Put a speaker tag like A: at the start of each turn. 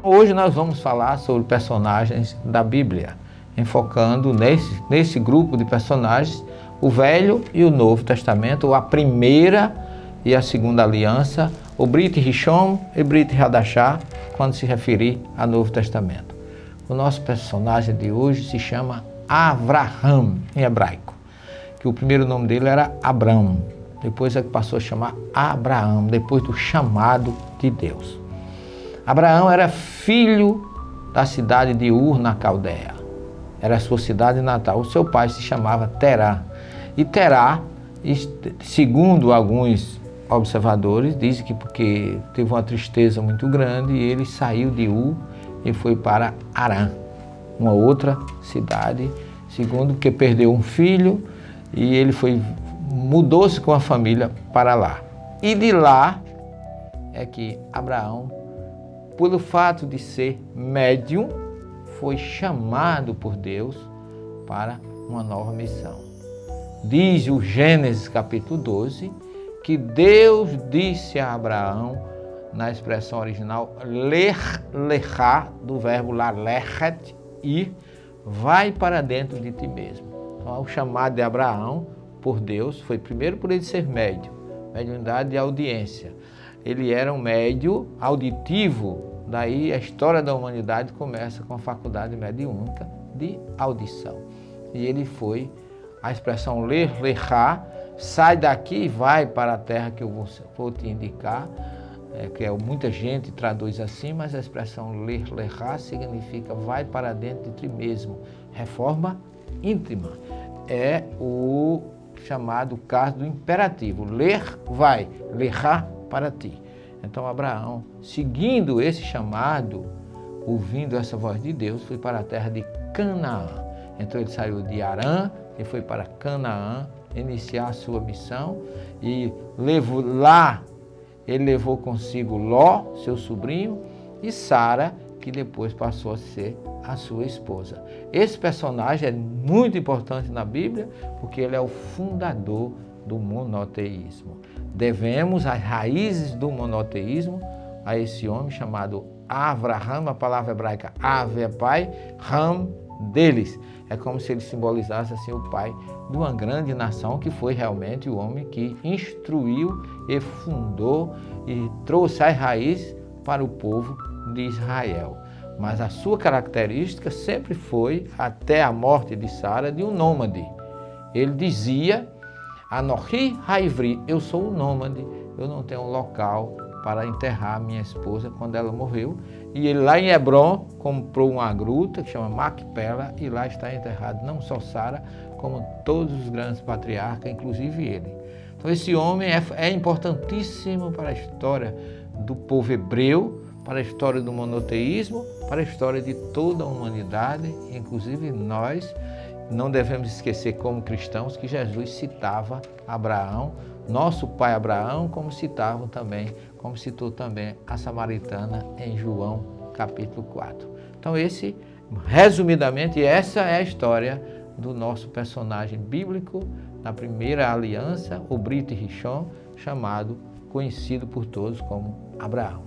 A: Hoje nós vamos falar sobre personagens da Bíblia, enfocando nesse grupo de personagens o Velho e o Novo Testamento, ou a primeira e a segunda aliança, o Brit Rishon e Brit Hadashah, quando se referir ao Novo Testamento. O nosso personagem de hoje se chama Avraham, em hebraico, que o primeiro nome dele era Abrão, depois é que passou a chamar Abraão, depois do chamado de Deus. Abraão era filho da cidade de Ur, na Caldeia. Era a sua cidade natal. O seu pai se chamava Terá. E Terá, segundo alguns observadores, dizem que porque teve uma tristeza muito grande, ele saiu de Ur e foi para Harã, uma outra cidade, segundo que perdeu um filho e ele mudou-se com a família para lá. E de lá é que Abraão, pelo fato de ser médium, foi chamado por Deus para uma nova missão. Diz o Gênesis capítulo 12, que Deus disse a Abraão, na expressão original, Lech Lechá, do verbo lalechet, ir, vai para dentro de ti mesmo. Então, o chamado de Abraão por Deus foi primeiro por ele ser médium, mediunidade de audiência. Ele era um médium auditivo, daí a história da humanidade começa com a faculdade mediúnica de audição. E ele foi, a expressão Lech Lechá, sai daqui e vai para a terra que eu vou te indicar, muita gente traduz assim, mas a expressão Lech Lechá significa vai para dentro de ti mesmo, reforma íntima. É o chamado caso do imperativo, Lech vai, Lechá para ti. Então Abraão, seguindo esse chamado, ouvindo essa voz de Deus, foi para a terra de Canaã. Então ele saiu de Harã e foi para Canaã iniciar a sua missão e ele levou consigo Ló, seu sobrinho, e Sara, que depois passou a ser a sua esposa. Esse personagem é muito importante na Bíblia porque ele é o fundador do monoteísmo. Devemos as raízes do monoteísmo a esse homem chamado Avraham, a palavra hebraica Av é pai, Ram deles. É como se ele simbolizasse assim o pai de uma grande nação, que foi realmente o homem que instruiu e fundou e trouxe as raízes para o povo de Israel. Mas a sua característica sempre foi, até a morte de Sara, de um nômade. Ele dizia: Anochi Haivri, eu sou um nômade, eu não tenho um local para enterrar minha esposa quando ela morreu. E ele lá em Hebron comprou uma gruta que chama Macpela e lá está enterrado não só Sara, como todos os grandes patriarcas, inclusive ele. Então esse homem é importantíssimo para a história do povo hebreu, para a história do monoteísmo, para a história de toda a humanidade, inclusive nós. Não devemos esquecer, como cristãos, que Jesus citava Abraão, nosso pai Abraão, como citou também a samaritana em João capítulo 4. Então resumidamente, essa é a história do nosso personagem bíblico na primeira aliança, o Brit Rishon, conhecido por todos como Abraão.